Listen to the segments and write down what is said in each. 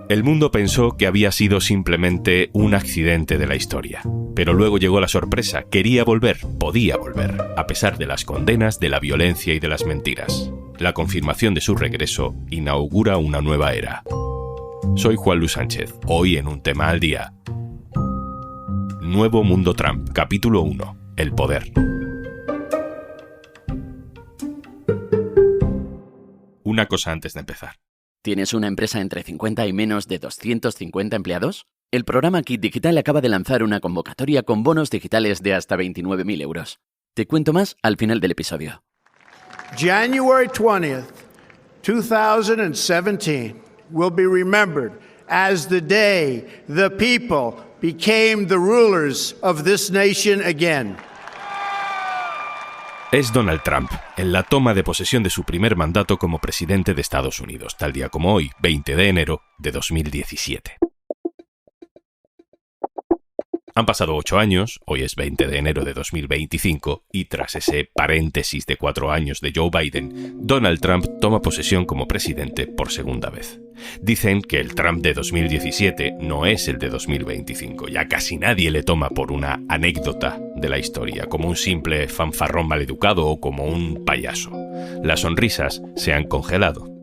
El mundo pensó que había sido simplemente un accidente de la historia. Pero luego llegó la sorpresa. Quería volver, podía volver, a pesar de las condenas, de la violencia y de las mentiras. La confirmación de su regreso inaugura una nueva era. Soy Juan Luis Sánchez, hoy en Un Tema al Día. Nuevo Mundo Trump, capítulo 1. El poder. Una cosa antes de empezar. ¿Tienes una empresa entre 50 y menos de 250 empleados? El programa Kit Digital acaba de lanzar una convocatoria con bonos digitales de hasta 29.000 euros. Te cuento más al final del episodio. January 20th, 2017 will be remembered as the day the people became the rulers of this nation again. Es Donald Trump, en la toma de posesión de su primer mandato como presidente de Estados Unidos, tal día como hoy, 20 de enero de 2017. Han pasado 8 años, hoy es 20 de enero de 2025, y tras ese paréntesis de 4 años de Joe Biden, Donald Trump toma posesión como presidente por segunda vez. Dicen que el Trump de 2017 no es el de 2025, ya casi nadie le toma por una anécdota de la historia, como un simple fanfarrón maleducado o como un payaso. Las sonrisas se han congelado.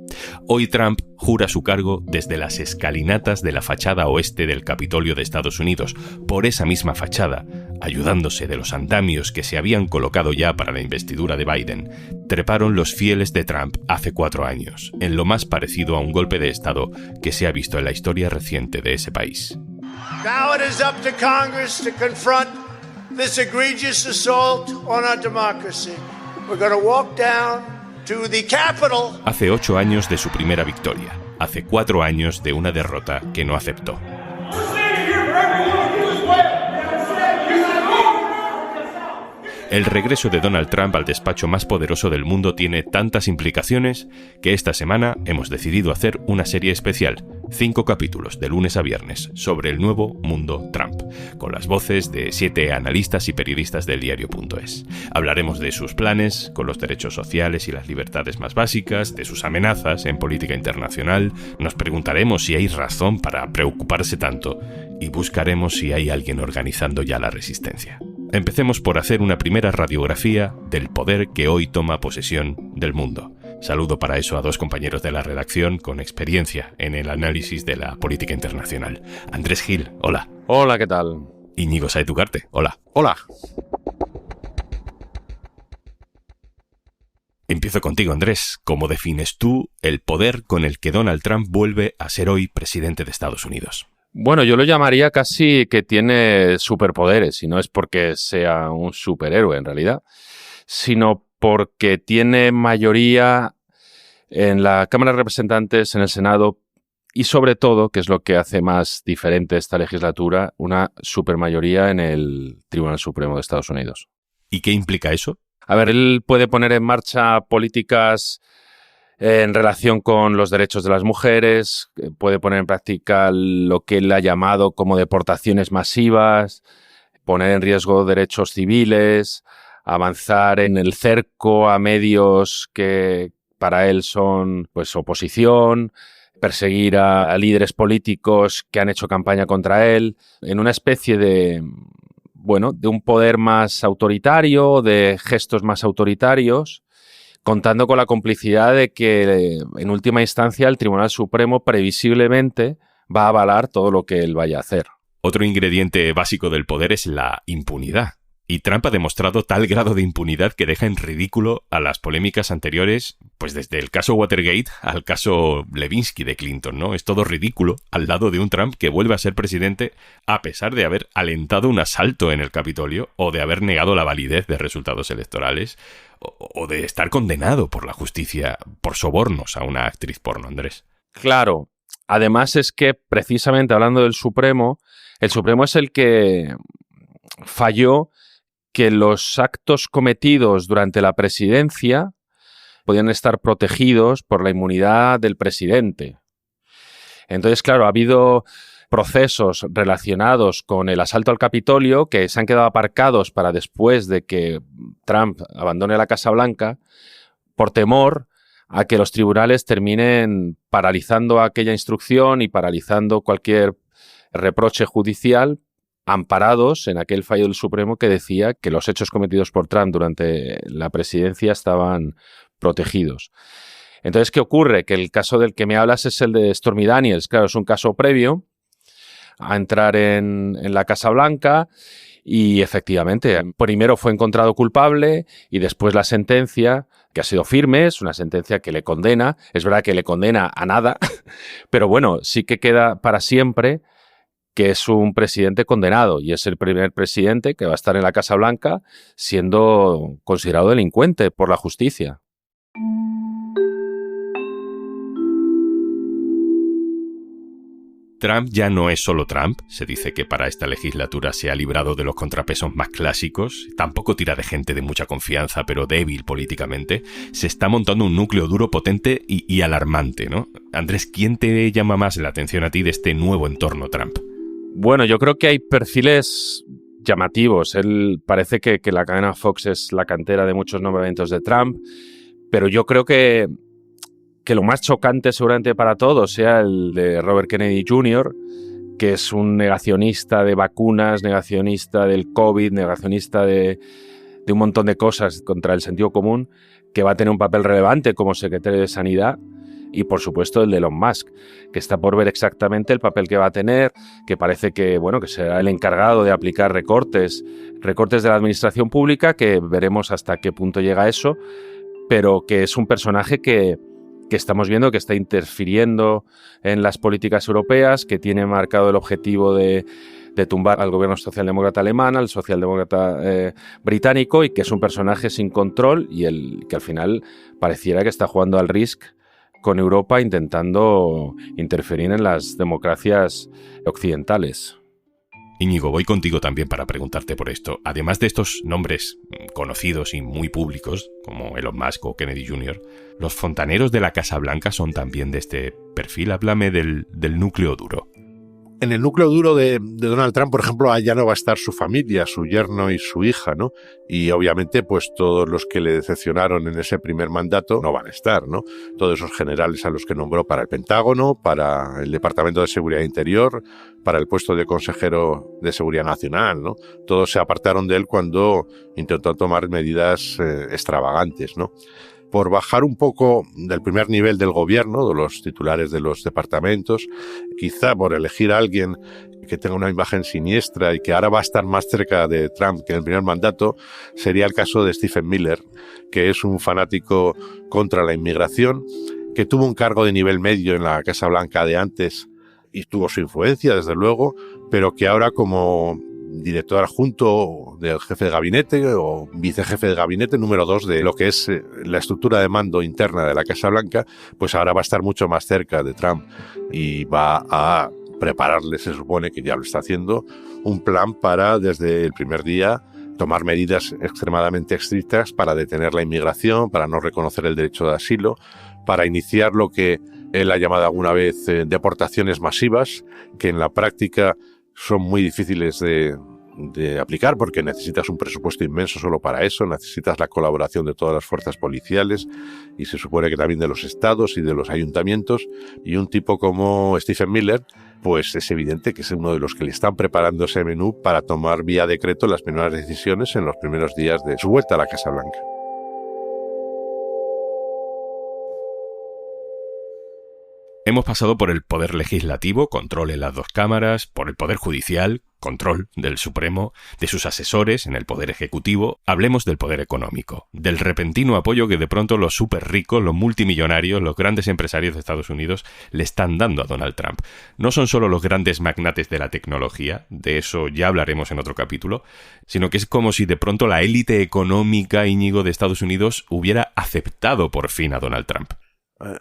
Hoy Trump jura su cargo desde las escalinatas de la fachada oeste del Capitolio de Estados Unidos. Por esa misma fachada, ayudándose de los andamios que se habían colocado ya para la investidura de Biden, treparon los fieles de Trump hace 4 años, en lo más parecido a un golpe de Estado que se ha visto en la historia reciente de ese país. Now it is up to Congress to confront this egregious assault on our democracy. We're going to walk down to the Capitol. Hace 8 años de su primera victoria. Hace 4 años de una derrota que no aceptó. El regreso de Donald Trump al despacho más poderoso del mundo tiene tantas implicaciones que esta semana hemos decidido hacer una serie especial, 5 capítulos de lunes a viernes, sobre el nuevo mundo Trump, con las voces de 7 analistas y periodistas del diario.es. Hablaremos de sus planes con los derechos sociales y las libertades más básicas, de sus amenazas en política internacional, nos preguntaremos si hay razón para preocuparse tanto y buscaremos si hay alguien organizando ya la resistencia. Empecemos por hacer una primera radiografía del poder que hoy toma posesión del mundo. Saludo para eso a 2 compañeros de la redacción con experiencia en el análisis de la política internacional. Andrés Gil, hola. Hola, ¿qué tal? Íñigo Sáez Ugarte, hola. Hola. Empiezo contigo, Andrés. ¿Cómo defines tú el poder con el que Donald Trump vuelve a ser hoy presidente de Estados Unidos? Bueno, yo lo llamaría casi que tiene superpoderes, y no es porque sea un superhéroe en realidad, sino porque tiene mayoría en la Cámara de Representantes, en el Senado y sobre todo, que es lo que hace más diferente esta legislatura, una supermayoría en el Tribunal Supremo de Estados Unidos. ¿Y qué implica eso? A ver, él puede poner en marcha políticas en relación con los derechos de las mujeres, puede poner en práctica lo que él ha llamado como deportaciones masivas, poner en riesgo derechos civiles, avanzar en el cerco a medios que para él son pues oposición, perseguir a líderes políticos que han hecho campaña contra él, en una especie de un poder más autoritario, de gestos más autoritarios, contando con la complicidad de que, en última instancia, el Tribunal Supremo previsiblemente va a avalar todo lo que él vaya a hacer. Otro ingrediente básico del poder es la impunidad. Y Trump ha demostrado tal grado de impunidad que deja en ridículo a las polémicas anteriores, pues desde el caso Watergate al caso Levinsky de Clinton, ¿no? Es todo ridículo al lado de un Trump que vuelve a ser presidente a pesar de haber alentado un asalto en el Capitolio o de haber negado la validez de resultados electorales o de estar condenado por la justicia por sobornos a una actriz porno, Andrés. Claro. Además es que, precisamente hablando del Supremo, el Supremo es el que falló que los actos cometidos durante la presidencia podían estar protegidos por la inmunidad del presidente. Entonces, claro, ha habido procesos relacionados con el asalto al Capitolio que se han quedado aparcados para después de que Trump abandone la Casa Blanca por temor a que los tribunales terminen paralizando aquella instrucción y paralizando cualquier reproche judicial, amparados en aquel fallo del Supremo que decía que los hechos cometidos por Trump durante la presidencia estaban protegidos. Entonces, ¿qué ocurre? Que el caso del que me hablas es el de Stormy Daniels. Claro, es un caso previo a entrar en la Casa Blanca y efectivamente, primero fue encontrado culpable y después la sentencia, que ha sido firme, es una sentencia que le condena. Es verdad que le condena a nada, pero bueno, sí que queda para siempre que es un presidente condenado y es el primer presidente que va a estar en la Casa Blanca siendo considerado delincuente por la justicia. Trump ya no es solo Trump. Se dice que para esta legislatura se ha librado de los contrapesos más clásicos. Tampoco tira de gente de mucha confianza, pero débil políticamente. Se está montando un núcleo duro, potente y alarmante, ¿no? Andrés, ¿quién te llama más la atención a ti de este nuevo entorno Trump? Bueno, yo creo que hay perfiles llamativos. Él parece que la cadena Fox es la cantera de muchos nombramientos de Trump, pero yo creo que lo más chocante seguramente para todos sea el de Robert Kennedy Jr., que es un negacionista de vacunas, negacionista del COVID, negacionista de un montón de cosas contra el sentido común, que va a tener un papel relevante como secretario de Sanidad. Y, por supuesto, el de Elon Musk, que está por ver exactamente el papel que va a tener, que parece que, bueno, que será el encargado de aplicar recortes de la administración pública, que veremos hasta qué punto llega eso, pero que es un personaje que estamos viendo que está interfiriendo en las políticas europeas, que tiene marcado el objetivo de tumbar al gobierno socialdemócrata alemán, al socialdemócrata británico, y que es un personaje sin control y que al final pareciera que está jugando al Risk con Europa intentando interferir en las democracias occidentales. Íñigo, voy contigo también para preguntarte por esto. Además de estos nombres conocidos y muy públicos, como Elon Musk o Kennedy Jr., ¿los fontaneros de la Casa Blanca son también de este perfil? Háblame del núcleo duro. En el núcleo duro de Donald Trump, por ejemplo, allá no va a estar su familia, su yerno y su hija, ¿no? Y obviamente, pues todos los que le decepcionaron en ese primer mandato no van a estar, ¿no? Todos esos generales a los que nombró para el Pentágono, para el Departamento de Seguridad Interior, para el puesto de consejero de Seguridad Nacional, ¿no? Todos se apartaron de él cuando intentó tomar medidas extravagantes, ¿no? Por bajar un poco del primer nivel del gobierno, de los titulares de los departamentos, quizá por elegir a alguien que tenga una imagen siniestra y que ahora va a estar más cerca de Trump que en el primer mandato, sería el caso de Stephen Miller, que es un fanático contra la inmigración, que tuvo un cargo de nivel medio en la Casa Blanca de antes y tuvo su influencia, desde luego, pero que ahora como director adjunto del jefe de gabinete o vicejefe de gabinete número 2 de lo que es la estructura de mando interna de la Casa Blanca, pues ahora va a estar mucho más cerca de Trump y va a prepararle, se supone que ya lo está haciendo, un plan para desde el primer día tomar medidas extremadamente estrictas para detener la inmigración, para no reconocer el derecho de asilo, para iniciar lo que él ha llamado alguna vez deportaciones masivas, que en la práctica son muy difíciles de aplicar porque necesitas un presupuesto inmenso solo para eso, necesitas la colaboración de todas las fuerzas policiales y se supone que también de los estados y de los ayuntamientos, y un tipo como Stephen Miller pues es evidente que es uno de los que le están preparando ese menú para tomar vía decreto las primeras decisiones en los primeros días de su vuelta a la Casa Blanca. Hemos pasado por el poder legislativo, control en las dos cámaras, por el poder judicial, control del Supremo, de sus asesores en el poder ejecutivo. Hablemos del poder económico, del repentino apoyo que de pronto los súper ricos, los multimillonarios, los grandes empresarios de Estados Unidos le están dando a Donald Trump. No son solo los grandes magnates de la tecnología, de eso ya hablaremos en otro capítulo, sino que es como si de pronto la élite económica, Íñigo, de Estados Unidos hubiera aceptado por fin a Donald Trump.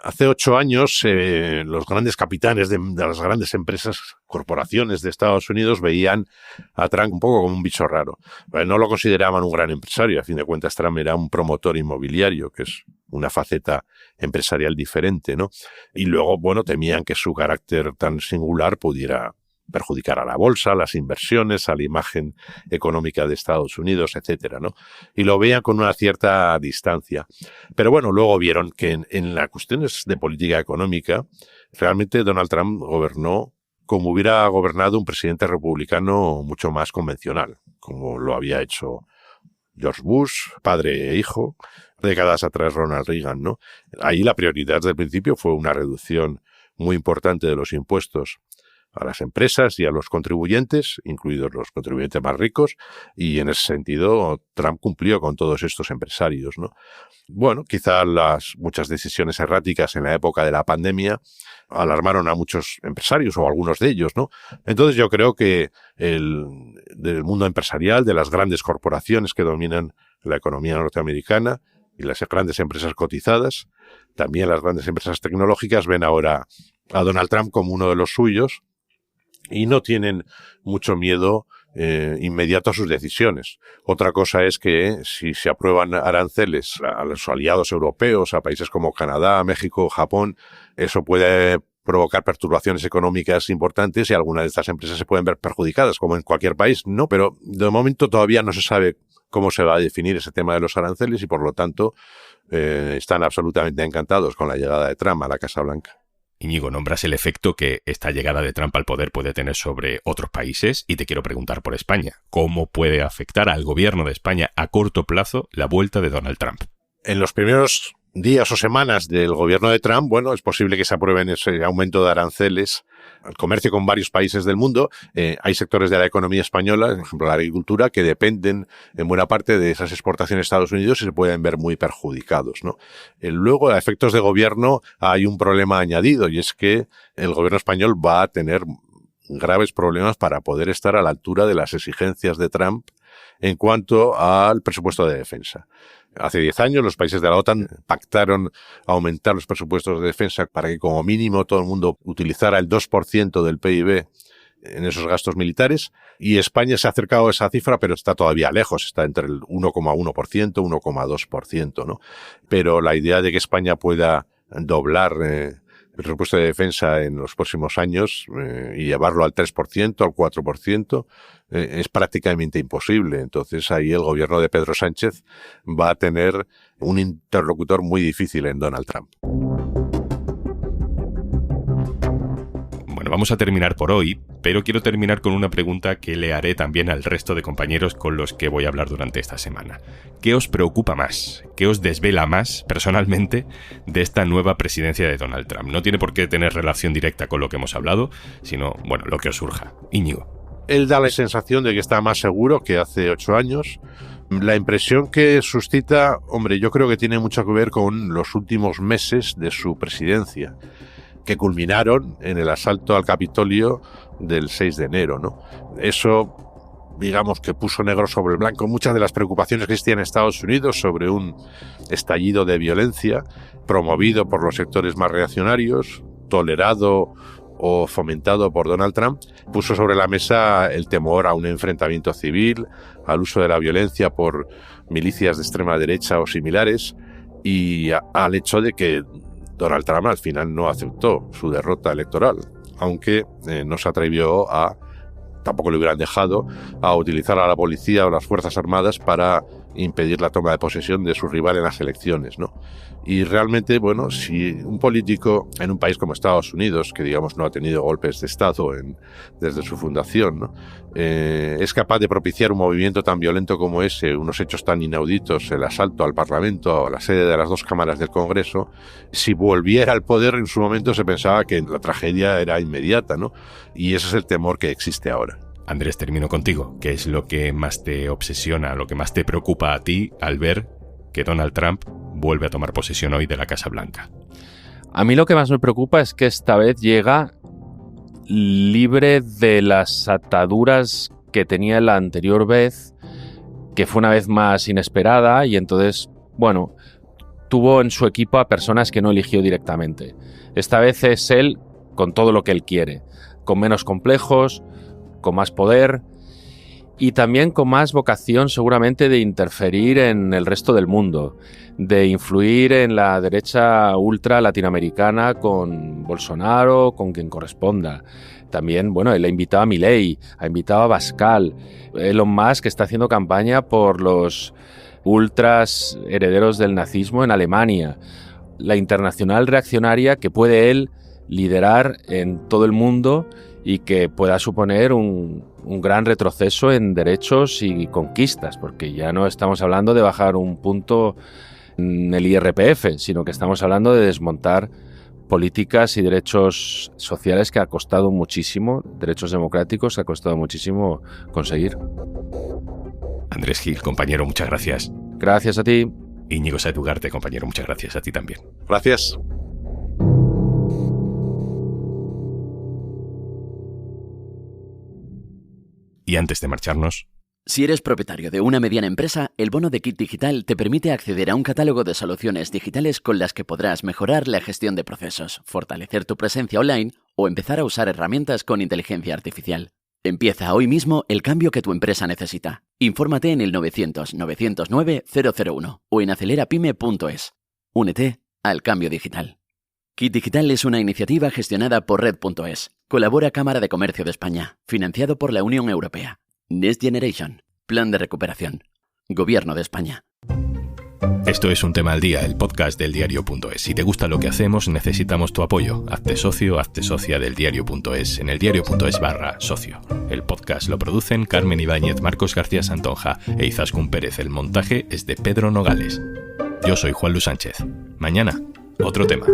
Hace 8 años, los grandes capitanes de las grandes empresas, corporaciones de Estados Unidos, veían a Trump un poco como un bicho raro. No lo consideraban un gran empresario. A fin de cuentas, Trump era un promotor inmobiliario, que es una faceta empresarial diferente, ¿no? Y luego, bueno, temían que su carácter tan singular pudiera perjudicar a la bolsa, a las inversiones, a la imagen económica de Estados Unidos, etcétera, ¿no? Y lo veían con una cierta distancia. Pero bueno, luego vieron que en las cuestiones de política económica, realmente Donald Trump gobernó como hubiera gobernado un presidente republicano mucho más convencional, como lo había hecho George Bush, padre e hijo, décadas atrás Ronald Reagan, ¿no? Ahí la prioridad desde el principio fue una reducción muy importante de los impuestos a las empresas y a los contribuyentes, incluidos los contribuyentes más ricos, y en ese sentido Trump cumplió con todos estos empresarios, ¿no? Bueno, quizá las muchas decisiones erráticas en la época de la pandemia alarmaron a muchos empresarios, o algunos de ellos, ¿no? Entonces yo creo que del mundo empresarial, de las grandes corporaciones que dominan la economía norteamericana y las grandes empresas cotizadas, también las grandes empresas tecnológicas ven ahora a Donald Trump como uno de los suyos, y no tienen mucho miedo inmediato a sus decisiones. Otra cosa es que si se aprueban aranceles a los aliados europeos, a países como Canadá, México, Japón, eso puede provocar perturbaciones económicas importantes y algunas de estas empresas se pueden ver perjudicadas, como en cualquier país, ¿no? Pero de momento todavía no se sabe cómo se va a definir ese tema de los aranceles y por lo tanto están absolutamente encantados con la llegada de Trump a la Casa Blanca. Íñigo, nombras el efecto que esta llegada de Trump al poder puede tener sobre otros países y te quiero preguntar por España. ¿Cómo puede afectar al gobierno de España a corto plazo la vuelta de Donald Trump? En los primeros días o semanas del gobierno de Trump, bueno, es posible que se aprueben ese aumento de aranceles al comercio con varios países del mundo. Hay sectores de la economía española, por ejemplo la agricultura, que dependen en buena parte de esas exportaciones a Estados Unidos y se pueden ver muy perjudicados, ¿no? Luego, a efectos de gobierno, hay un problema añadido y es que el gobierno español va a tener graves problemas para poder estar a la altura de las exigencias de Trump en cuanto al presupuesto de defensa. Hace 10 años los países de la OTAN pactaron aumentar los presupuestos de defensa para que como mínimo todo el mundo utilizara el 2% del PIB en esos gastos militares, y España se ha acercado a esa cifra, pero está todavía lejos, está entre el 1,1%, 1,2%, ¿no? Pero la idea de que España pueda doblar el presupuesto de defensa en los próximos años y llevarlo al 3%, al 4%, es prácticamente imposible. Entonces ahí el gobierno de Pedro Sánchez va a tener un interlocutor muy difícil en Donald Trump. Bueno, vamos a terminar por hoy, pero quiero terminar con una pregunta que le haré también al resto de compañeros con los que voy a hablar durante esta semana. ¿Qué os preocupa más? ¿Qué os desvela más, personalmente, de esta nueva presidencia de Donald Trump? No tiene por qué tener relación directa con lo que hemos hablado, sino, bueno, lo que os surja. Íñigo. Él da la sensación de que está más seguro que hace 8 años. La impresión que suscita, hombre, yo creo que tiene mucho que ver con los últimos meses de su presidencia, que culminaron en el asalto al Capitolio del 6 de enero, ¿no? Eso, digamos, que puso negro sobre blanco muchas de las preocupaciones que existían en Estados Unidos sobre un estallido de violencia promovido por los sectores más reaccionarios, tolerado o fomentado por Donald Trump. Puso sobre la mesa el temor a un enfrentamiento civil, al uso de la violencia por milicias de extrema derecha o similares, y al hecho de que Donald Trump al final no aceptó su derrota electoral, aunque no se atrevió tampoco le hubieran dejado, a utilizar a la policía o las Fuerzas Armadas para impedir la toma de posesión de su rival en las elecciones, ¿no? Y realmente, bueno, si un político en un país como Estados Unidos, que digamos no ha tenido golpes de Estado desde su fundación, ¿no? Es capaz de propiciar un movimiento tan violento como ese, unos hechos tan inauditos, el asalto al Parlamento, a la sede de las 2 cámaras del Congreso, si volviera al poder en su momento se pensaba que la tragedia era inmediata, ¿no? Y ese es el temor que existe ahora. Andrés, termino contigo. ¿Qué es lo que más te obsesiona, lo que más te preocupa a ti al ver que Donald Trump vuelve a tomar posesión hoy de la Casa Blanca? A mí lo que más me preocupa es que esta vez llega libre de las ataduras que tenía la anterior vez, que fue una vez más inesperada, y entonces, bueno, tuvo en su equipo a personas que no eligió directamente. Esta vez es él con todo lo que él quiere, con menos complejos, con más poder, y también con más vocación seguramente de interferir en el resto del mundo, de influir en la derecha ultra latinoamericana con Bolsonaro, con quien corresponda. También, bueno, él ha invitado a Milei, ha invitado a Abascal. Elon Musk está haciendo campaña por los ultras herederos del nazismo en Alemania. La internacional reaccionaria que puede él liderar en todo el mundo y que pueda suponer un gran retroceso en derechos y conquistas, porque ya no estamos hablando de bajar un punto en el IRPF, sino que estamos hablando de desmontar políticas y derechos sociales que ha costado muchísimo, derechos democráticos que ha costado muchísimo conseguir. Andrés Gil, compañero, muchas gracias. Gracias a ti. Íñigo Sáez Ugarte, compañero, muchas gracias a ti también. Gracias. Y antes de marcharnos... Si eres propietario de una mediana empresa, el bono de Kit Digital te permite acceder a un catálogo de soluciones digitales con las que podrás mejorar la gestión de procesos, fortalecer tu presencia online o empezar a usar herramientas con inteligencia artificial. Empieza hoy mismo el cambio que tu empresa necesita. Infórmate en el 900-909-001 o en acelerapyme.es. Únete al cambio digital. Kit Digital es una iniciativa gestionada por Red.es. Colabora Cámara de Comercio de España, financiado por la Unión Europea. Next Generation, Plan de Recuperación, Gobierno de España. Esto es Un Tema al Día, el podcast del diario.es. Si te gusta lo que hacemos, necesitamos tu apoyo. Hazte socio, hazte socia del diario.es en el diario.es/socio. El podcast lo producen Carmen Ibáñez, Marcos García Santonja e Izaskun Pérez. El montaje es de Pedro Nogales. Yo soy Juan Luis Sánchez. Mañana, otro tema.